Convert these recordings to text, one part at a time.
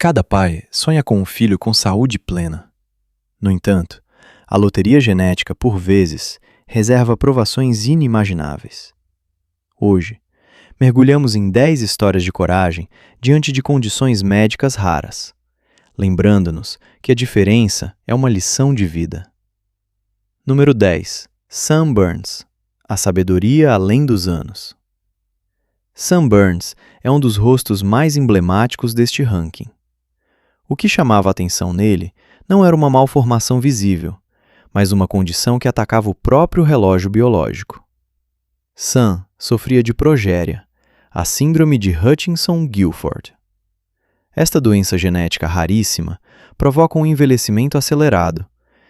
Cada pai sonha com um filho com saúde plena. No entanto, a loteria genética, por vezes, reserva provações inimagináveis. Hoje, mergulhamos em 10 histórias de coragem diante de condições médicas raras, lembrando-nos que a diferença é uma lição de vida. Número 10. Sam Burns, a sabedoria além dos anos. Sam Burns é um dos rostos mais emblemáticos deste ranking. O que chamava a atenção nele não era uma malformação visível, mas uma condição que atacava o próprio relógio biológico. Sam sofria de progéria, a síndrome de Hutchinson-Gilford. Esta doença genética raríssima provoca um envelhecimento acelerado,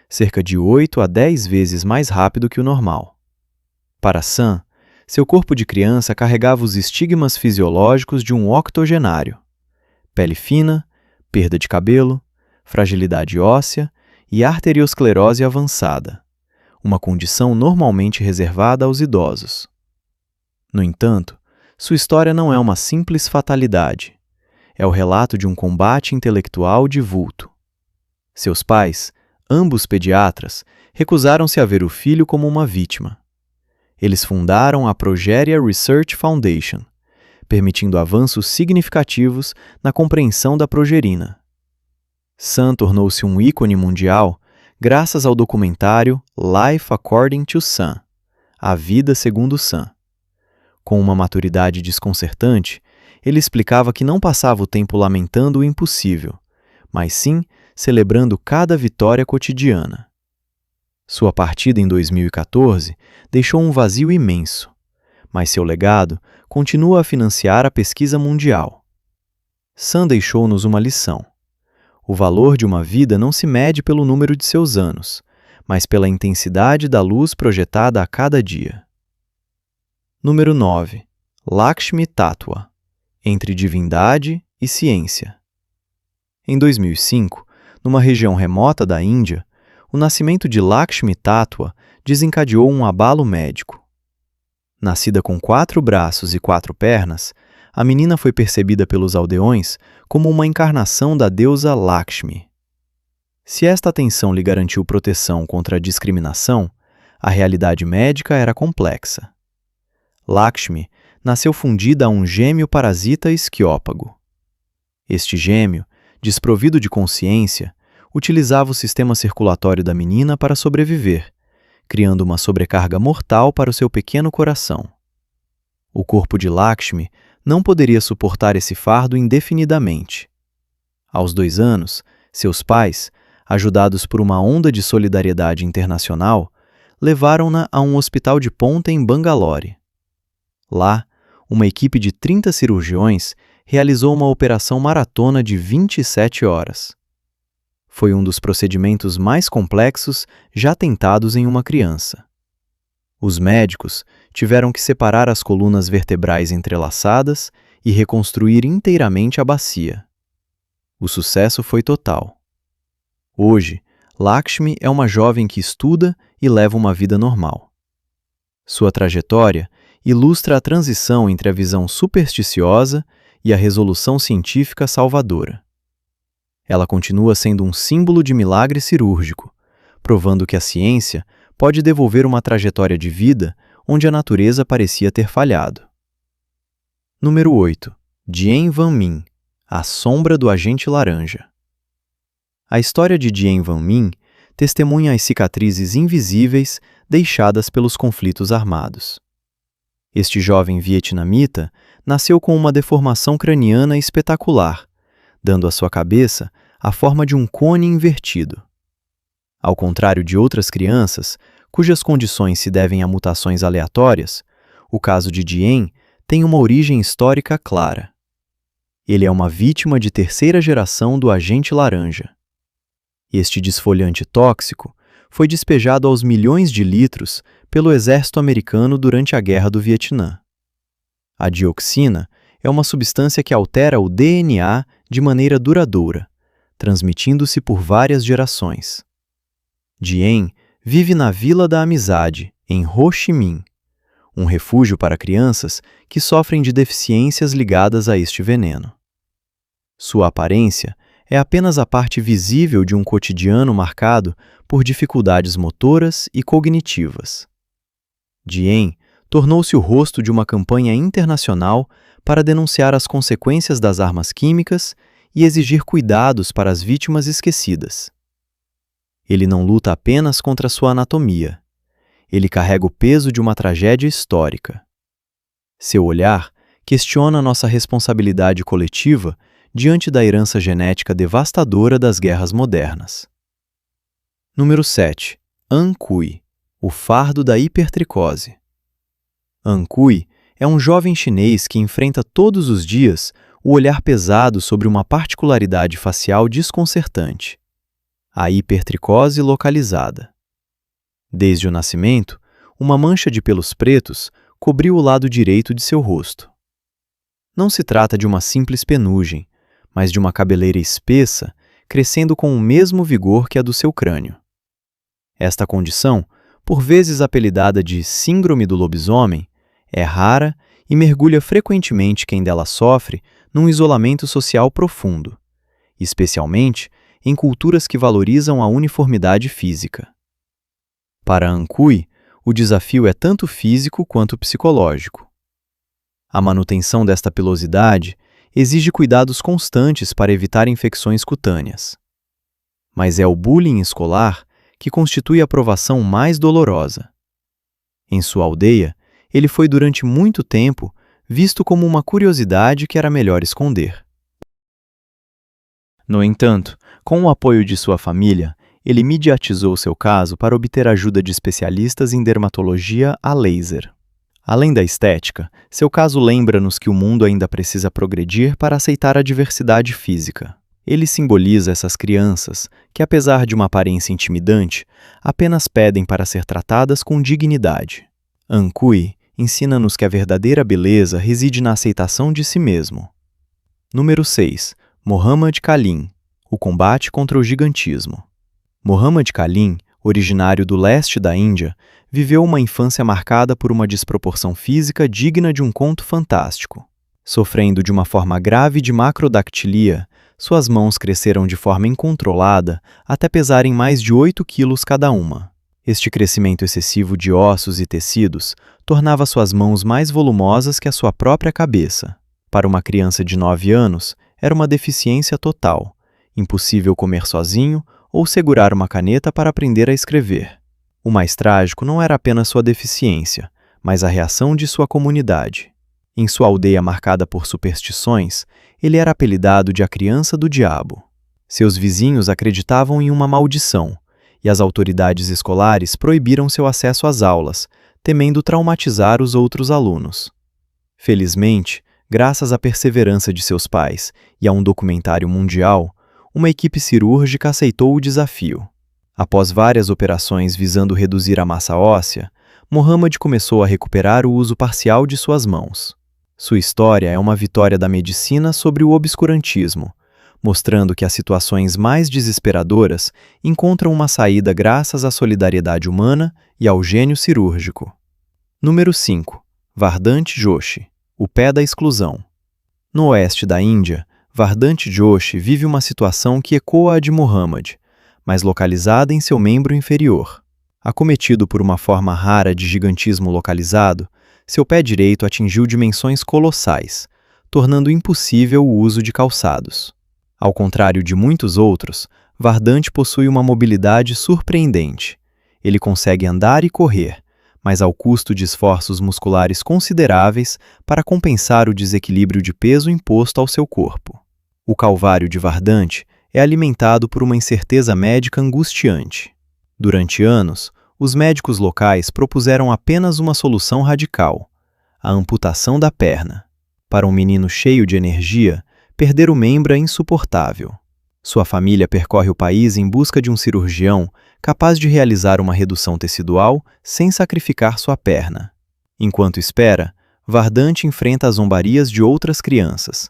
cerca de 8 a 10 vezes mais rápido que o normal. Para Sam, seu corpo de criança carregava os estigmas fisiológicos de um octogenário: pele fina, perda de cabelo, fragilidade óssea e arteriosclerose avançada, uma condição normalmente reservada aos idosos. No entanto, sua história não é uma simples fatalidade. É o relato de um combate intelectual de vulto. Seus pais, ambos pediatras, recusaram-se a ver o filho como uma vítima. Eles fundaram a Progeria Research Foundation, permitindo avanços significativos na compreensão da progerina. Sam tornou-se um ícone mundial graças ao documentário Life According to Sam, A Vida Segundo Sam. Com uma maturidade desconcertante, ele explicava que não passava o tempo lamentando o impossível, mas sim celebrando cada vitória cotidiana. Sua partida em 2014 deixou um vazio imenso, mas seu legado continua a financiar a pesquisa mundial. Sam deixou-nos uma lição. O valor de uma vida não se mede pelo número de seus anos, mas pela intensidade da luz projetada a cada dia. Número 9. Lakshmi Tattwa, entre divindade e ciência. Em 2005, numa região remota da Índia, o nascimento de Lakshmi Tattwa desencadeou um abalo médico. Nascida com 4 braços e 4 pernas, a menina foi percebida pelos aldeões como uma encarnação da deusa Lakshmi. Se esta atenção lhe garantiu proteção contra a discriminação, a realidade médica era complexa. Lakshmi nasceu fundida a um gêmeo parasita esquiópago. Este gêmeo, desprovido de consciência, utilizava o sistema circulatório da menina para sobreviver, criando uma sobrecarga mortal para o seu pequeno coração. O corpo de Lakshmi não poderia suportar esse fardo indefinidamente. Aos 2 anos, seus pais, ajudados por uma onda de solidariedade internacional, levaram-na a um hospital de ponta em Bangalore. Lá, uma equipe de 30 cirurgiões realizou uma operação maratona de 27 horas. Foi um dos procedimentos mais complexos já tentados em uma criança. Os médicos tiveram que separar as colunas vertebrais entrelaçadas e reconstruir inteiramente a bacia. O sucesso foi total. Hoje, Lakshmi é uma jovem que estuda e leva uma vida normal. Sua trajetória ilustra a transição entre a visão supersticiosa e a resolução científica salvadora. Ela continua sendo um símbolo de milagre cirúrgico, provando que a ciência pode devolver uma trajetória de vida onde a natureza parecia ter falhado. Número 8. Dien Van Minh, a sombra do agente laranja. A história de Dien Van Minh testemunha as cicatrizes invisíveis deixadas pelos conflitos armados. Este jovem vietnamita nasceu com uma deformação craniana espetacular, dando à sua cabeça a forma de um cone invertido. Ao contrário de outras crianças, cujas condições se devem a mutações aleatórias, o caso de Dien tem uma origem histórica clara. Ele é uma vítima de 3ª geração do agente laranja. Este desfolhante tóxico foi despejado aos milhões de litros pelo exército americano durante a Guerra do Vietnã. A dioxina é uma substância que altera o DNA de maneira duradoura, transmitindo-se por várias gerações. Dien vive na Vila da Amizade, em Ho Chi Minh, um refúgio para crianças que sofrem de deficiências ligadas a este veneno. Sua aparência é apenas a parte visível de um cotidiano marcado por dificuldades motoras e cognitivas. Dien tornou-se o rosto de uma campanha internacional para denunciar as consequências das armas químicas e exigir cuidados para as vítimas esquecidas. Ele não luta apenas contra sua anatomia. Ele carrega o peso de uma tragédia histórica. Seu olhar questiona nossa responsabilidade coletiva diante da herança genética devastadora das guerras modernas. Número 7. An Cui, o fardo da hipertricose. An Cui é um jovem chinês que enfrenta todos os dias o olhar pesado sobre uma particularidade facial desconcertante: a hipertricose localizada. Desde o nascimento, uma mancha de pelos pretos cobriu o lado direito de seu rosto. Não se trata de uma simples penugem, mas de uma cabeleira espessa, crescendo com o mesmo vigor que a do seu crânio. Esta condição, por vezes apelidada de síndrome do lobisomem, é rara e mergulha frequentemente quem dela sofre num isolamento social profundo, especialmente em culturas que valorizam a uniformidade física. Para An Cui, o desafio é tanto físico quanto psicológico. A manutenção desta pilosidade exige cuidados constantes para evitar infecções cutâneas. Mas é o bullying escolar que constitui a provação mais dolorosa. Em sua aldeia, ele foi durante muito tempo visto como uma curiosidade que era melhor esconder. No entanto, com o apoio de sua família, ele mediatizou seu caso para obter ajuda de especialistas em dermatologia a laser. Além da estética, seu caso lembra-nos que o mundo ainda precisa progredir para aceitar a diversidade física. Ele simboliza essas crianças que, apesar de uma aparência intimidante, apenas pedem para ser tratadas com dignidade. An Cui ensina-nos que a verdadeira beleza reside na aceitação de si mesmo. Número 6. Muhammad Khalil, o combate contra o gigantismo. Muhammad Khalil, originário do leste da Índia, viveu uma infância marcada por uma desproporção física digna de um conto fantástico. Sofrendo de uma forma grave de macrodactilia, suas mãos cresceram de forma incontrolada até pesarem mais de 8 quilos cada uma. Este crescimento excessivo de ossos e tecidos tornava suas mãos mais volumosas que a sua própria cabeça. Para uma criança de 9 anos, era uma deficiência total, impossível comer sozinho ou segurar uma caneta para aprender a escrever. O mais trágico não era apenas sua deficiência, mas a reação de sua comunidade. Em sua aldeia marcada por superstições, ele era apelidado de a criança do diabo. Seus vizinhos acreditavam em uma maldição, e as autoridades escolares proibiram seu acesso às aulas, temendo traumatizar os outros alunos. Felizmente, graças à perseverança de seus pais e a um documentário mundial, uma equipe cirúrgica aceitou o desafio. Após várias operações visando reduzir a massa óssea, Muhammad começou a recuperar o uso parcial de suas mãos. Sua história é uma vitória da medicina sobre o obscurantismo, mostrando que as situações mais desesperadoras encontram uma saída graças à solidariedade humana e ao gênio cirúrgico. Número 5. Vardant Joshi, o pé da exclusão. No oeste da Índia, Vardant Joshi vive uma situação que ecoa a de Muhammad, mas localizada em seu membro inferior. Acometido por uma forma rara de gigantismo localizado, seu pé direito atingiu dimensões colossais, tornando impossível o uso de calçados. Ao contrário de muitos outros, Vardant possui uma mobilidade surpreendente. Ele consegue andar e correr, mas ao custo de esforços musculares consideráveis para compensar o desequilíbrio de peso imposto ao seu corpo. O calvário de Vardant é alimentado por uma incerteza médica angustiante. Durante anos, os médicos locais propuseram apenas uma solução radical: a amputação da perna. Para um menino cheio de energia, perder o membro é insuportável. Sua família percorre o país em busca de um cirurgião capaz de realizar uma redução tecidual sem sacrificar sua perna. Enquanto espera, Vardant enfrenta as zombarias de outras crianças.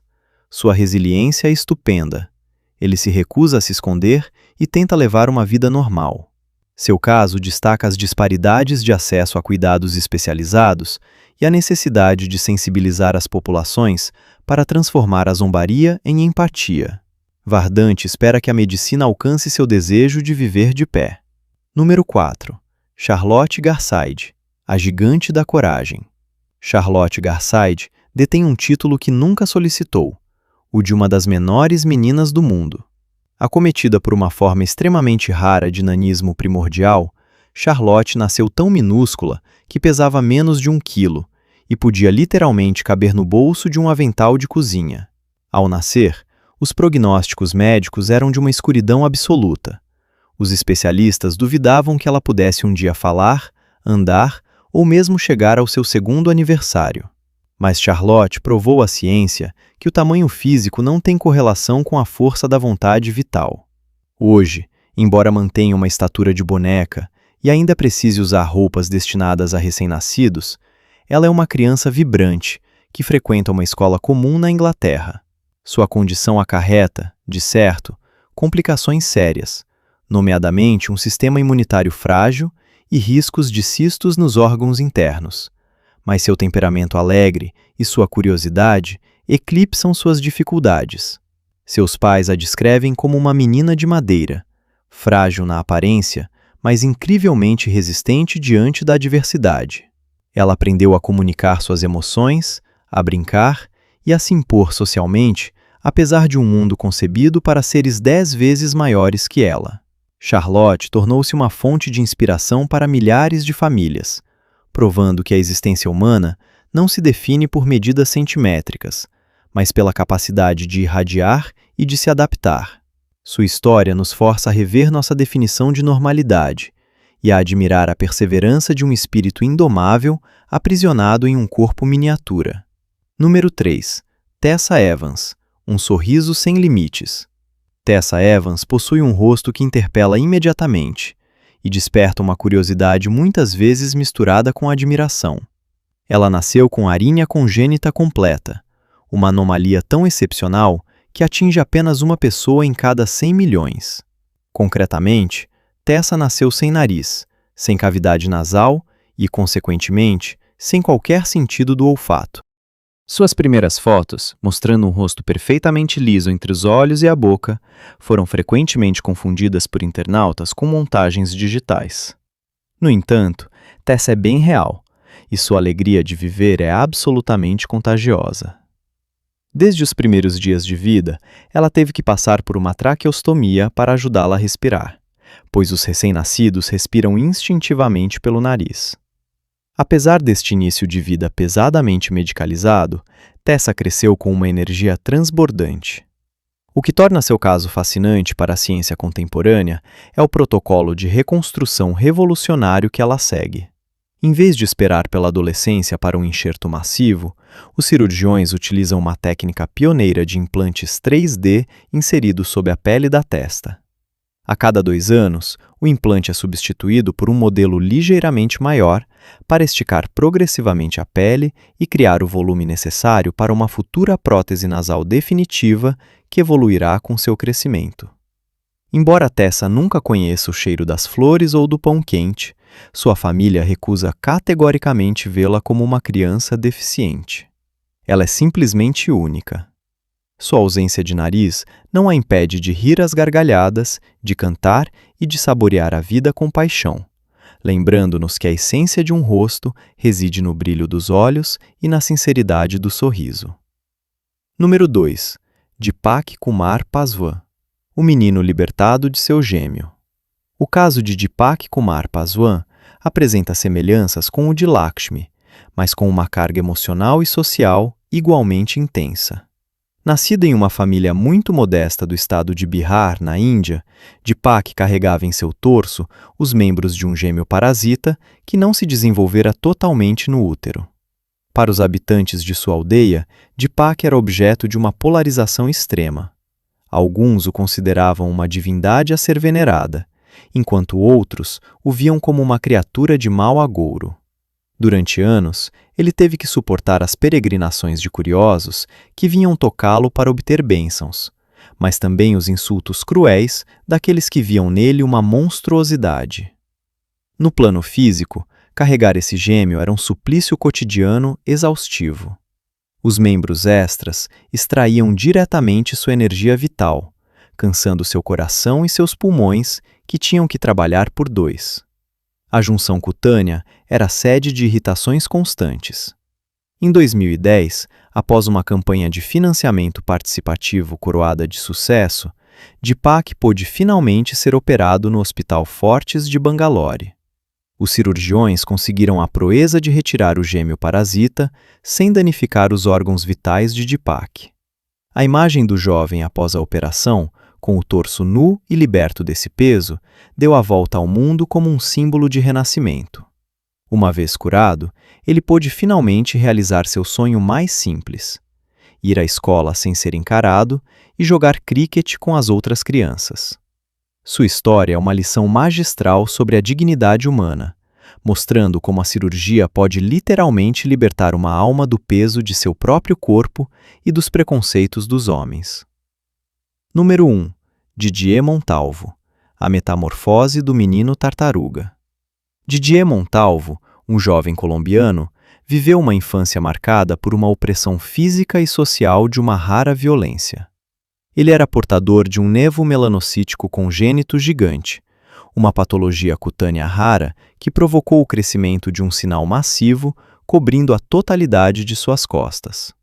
Sua resiliência é estupenda. Ele se recusa a se esconder e tenta levar uma vida normal. Seu caso destaca as disparidades de acesso a cuidados especializados e a necessidade de sensibilizar as populações para transformar a zombaria em empatia. Verdante espera que a medicina alcance seu desejo de viver de pé. Número 4. Charlotte Garside, a gigante da coragem. Charlotte Garside detém um título que nunca solicitou, o de uma das menores meninas do mundo. Acometida por uma forma extremamente rara de nanismo primordial, Charlotte nasceu tão minúscula que pesava menos de 1 quilo e podia literalmente caber no bolso de um avental de cozinha. Ao nascer, os prognósticos médicos eram de uma escuridão absoluta. Os especialistas duvidavam que ela pudesse um dia falar, andar ou mesmo chegar ao seu 2º aniversário. Mas Charlotte provou à ciência que o tamanho físico não tem correlação com a força da vontade vital. Hoje, embora mantenha uma estatura de boneca e ainda precise usar roupas destinadas a recém-nascidos, ela é uma criança vibrante que frequenta uma escola comum na Inglaterra. Sua condição acarreta, de certo, complicações sérias, nomeadamente um sistema imunitário frágil e riscos de cistos nos órgãos internos. Mas seu temperamento alegre e sua curiosidade eclipsam suas dificuldades. Seus pais a descrevem como uma menina de madeira, frágil na aparência, mas incrivelmente resistente diante da adversidade. Ela aprendeu a comunicar suas emoções, a brincar e a se impor socialmente, apesar de um mundo concebido para seres 10 vezes maiores que ela. Charlotte tornou-se uma fonte de inspiração para milhares de famílias, provando que a existência humana não se define por medidas centimétricas, mas pela capacidade de irradiar e de se adaptar. Sua história nos força a rever nossa definição de normalidade e a admirar a perseverança de um espírito indomável aprisionado em um corpo miniatura. Número 3. Tessa Evans, um sorriso sem limites. Tessa Evans possui um rosto que interpela imediatamente e desperta uma curiosidade muitas vezes misturada com admiração. Ela nasceu com arínia congênita completa, uma anomalia tão excepcional que atinge apenas uma pessoa em cada 100 milhões. Concretamente, Tessa nasceu sem nariz, sem cavidade nasal e, consequentemente, sem qualquer sentido do olfato. Suas primeiras fotos, mostrando um rosto perfeitamente liso entre os olhos e a boca, foram frequentemente confundidas por internautas com montagens digitais. No entanto, Tessa é bem real, e sua alegria de viver é absolutamente contagiosa. Desde os primeiros dias de vida, ela teve que passar por uma traqueostomia para ajudá-la a respirar, pois os recém-nascidos respiram instintivamente pelo nariz. Apesar deste início de vida pesadamente medicalizado, Tessa cresceu com uma energia transbordante. O que torna seu caso fascinante para a ciência contemporânea é o protocolo de reconstrução revolucionário que ela segue. Em vez de esperar pela adolescência para um enxerto massivo, os cirurgiões utilizam uma técnica pioneira de implantes 3D inseridos sob a pele da testa. A cada 2 anos, o implante é substituído por um modelo ligeiramente maior para esticar progressivamente a pele e criar o volume necessário para uma futura prótese nasal definitiva que evoluirá com seu crescimento. Embora Tessa nunca conheça o cheiro das flores ou do pão quente, sua família recusa categoricamente vê-la como uma criança deficiente. Ela é simplesmente única. Sua ausência de nariz não a impede de rir às gargalhadas, de cantar e de saborear a vida com paixão, lembrando-nos que a essência de um rosto reside no brilho dos olhos e na sinceridade do sorriso. Número 2. Deepak Kumar Paswan, o menino libertado de seu gêmeo. O caso de Deepak Kumar Paswan apresenta semelhanças com o de Lakshmi, mas com uma carga emocional e social igualmente intensa. Nascida em uma família muito modesta do estado de Bihar, na Índia, Deepak carregava em seu torso os membros de um gêmeo parasita que não se desenvolvera totalmente no útero. Para os habitantes de sua aldeia, Deepak era objeto de uma polarização extrema. Alguns o consideravam uma divindade a ser venerada, enquanto outros o viam como uma criatura de mau agouro. Durante anos, ele teve que suportar as peregrinações de curiosos que vinham tocá-lo para obter bênçãos, mas também os insultos cruéis daqueles que viam nele uma monstruosidade. No plano físico, carregar esse gêmeo era um suplício cotidiano exaustivo. Os membros extras extraíam diretamente sua energia vital, cansando seu coração e seus pulmões, que tinham que trabalhar por dois. A junção cutânea era sede de irritações constantes. Em 2010, após uma campanha de financiamento participativo coroada de sucesso, Deepak pôde finalmente ser operado no Hospital Fortis de Bangalore. Os cirurgiões conseguiram a proeza de retirar o gêmeo parasita sem danificar os órgãos vitais de Deepak. A imagem do jovem após a operação, com o torso nu e liberto desse peso, deu a volta ao mundo como um símbolo de renascimento. Uma vez curado, ele pôde finalmente realizar seu sonho mais simples: ir à escola sem ser encarado e jogar cricket com as outras crianças. Sua história é uma lição magistral sobre a dignidade humana, mostrando como a cirurgia pode literalmente libertar uma alma do peso de seu próprio corpo e dos preconceitos dos homens. Número 1. Didier Montalvo. A metamorfose do menino tartaruga. Didier Montalvo, um jovem colombiano, viveu uma infância marcada por uma opressão física e social de uma rara violência. Ele era portador de um nevo melanocítico congênito gigante, uma patologia cutânea rara que provocou o crescimento de um sinal massivo cobrindo a totalidade de suas costas.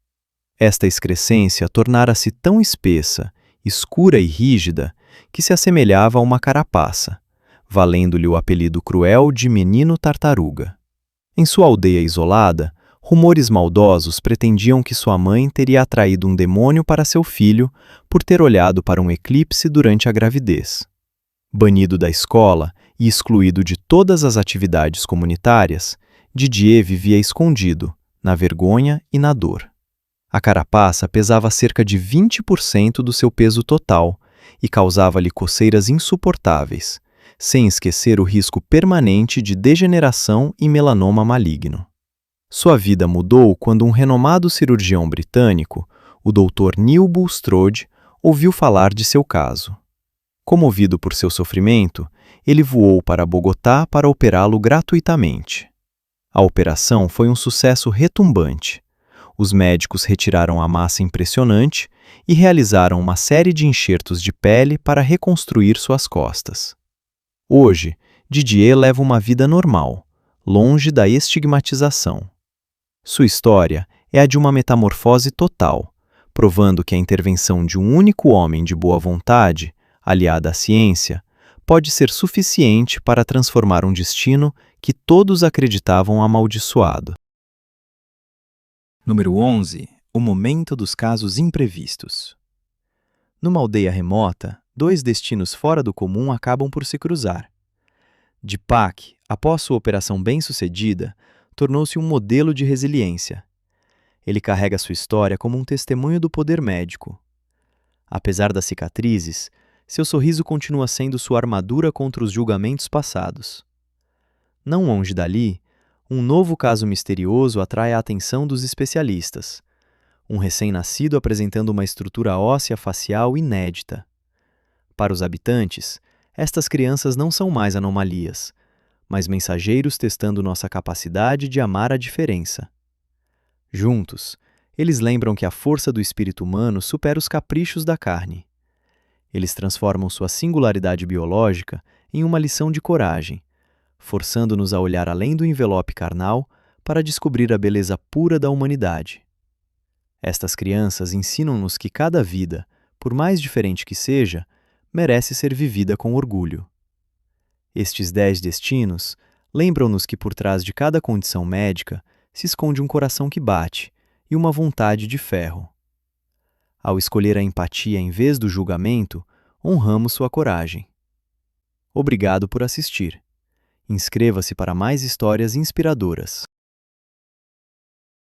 Esta excrescência tornara-se tão espessa, escura e rígida que se assemelhava a uma carapaça, valendo-lhe o apelido cruel de Menino Tartaruga. Em sua aldeia isolada, rumores maldosos pretendiam que sua mãe teria atraído um demônio para seu filho por ter olhado para um eclipse durante a gravidez. Banido da escola e excluído de todas as atividades comunitárias, Didier vivia escondido, na vergonha e na dor. A carapaça pesava cerca de 20% do seu peso total e causava-lhe coceiras insuportáveis, sem esquecer o risco permanente de degeneração e melanoma maligno. Sua vida mudou quando um renomado cirurgião britânico, o Dr. Neil Bulstrode, ouviu falar de seu caso. Comovido por seu sofrimento, ele voou para Bogotá para operá-lo gratuitamente. A operação foi um sucesso retumbante. Os médicos retiraram a massa impressionante e realizaram uma série de enxertos de pele para reconstruir suas costas. Hoje, Didier leva uma vida normal, longe da estigmatização. Sua história é a de uma metamorfose total, provando que a intervenção de um único homem de boa vontade, aliada à ciência, pode ser suficiente para transformar um destino que todos acreditavam amaldiçoado. Número 11. O momento dos casos imprevistos. Numa aldeia remota, dois destinos fora do comum acabam por se cruzar. Deepak, após sua operação bem-sucedida, tornou-se um modelo de resiliência. Ele carrega sua história como um testemunho do poder médico. Apesar das cicatrizes, seu sorriso continua sendo sua armadura contra os julgamentos passados. Não longe dali, um novo caso misterioso atrai a atenção dos especialistas. Um recém-nascido apresentando uma estrutura óssea facial inédita. Para os habitantes, estas crianças não são mais anomalias, mas mensageiros testando nossa capacidade de amar a diferença. Juntos, eles lembram que a força do espírito humano supera os caprichos da carne. Eles transformam sua singularidade biológica em uma lição de coragem, forçando-nos a olhar além do envelope carnal para descobrir a beleza pura da humanidade. Estas crianças ensinam-nos que cada vida, por mais diferente que seja, merece ser vivida com orgulho. Estes 10 destinos lembram-nos que por trás de cada condição médica se esconde um coração que bate e uma vontade de ferro. Ao escolher a empatia em vez do julgamento, honramos sua coragem. Obrigado por assistir. Inscreva-se para mais histórias inspiradoras.